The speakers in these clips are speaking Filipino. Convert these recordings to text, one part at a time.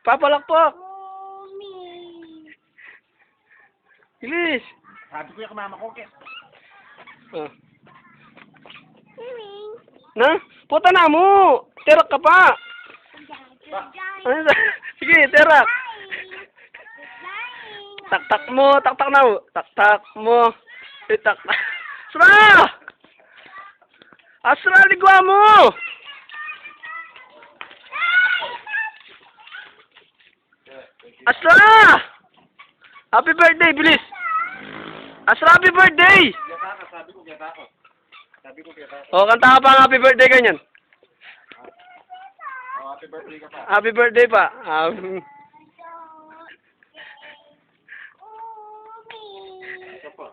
Papalakpak. Mommy. Bilis. Sabi ko yung mama ko, Kes. Oh. Mommy. Na? Puta na mo. Terak ka pa. Ano sa? Sige, terak. Tak-tak mo. Tak-tak na mo. Tak-tak mo. Tak-tak. Asra! Asra, ligwa mo! Asra! Happy birthday, bilis! Asra, happy birthday! Kiyata ka, sabi ko kiyata ko. Sabi ko kiyata ko. O, kanta ka pa ang happy birthday ganyan. Oh, happy birthday ka pa. Happy birthday pa. Ito po.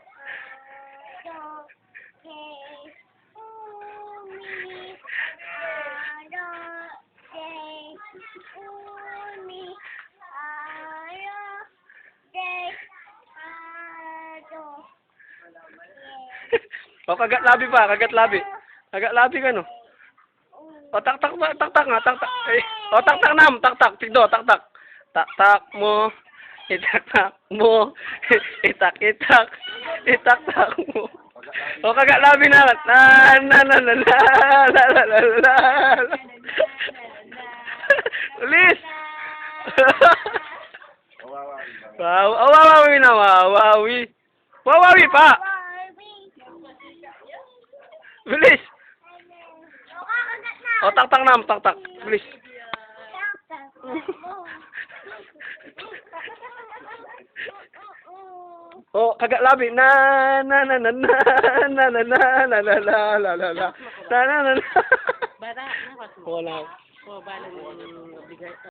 O, kagat labi pa, kagat labi. Kagat labi ka, no? O, tak-tak ba? Tak-tak nga, tak-tak. Eh, o, tak-tak nam, tak-tak. Tigdo, tak-tak. Tak-tak mo. Itak-tak mo. Itak-itak. Itak-tak mo. O, kagat labi na. La. Ulis! Wow, wawawi na, wawawi. Wawawi pa! Bilis! O, tak-tak nam, tak-tak. Bilis. O, kagat labi. Na. Bara, Wala. bala ng bigay.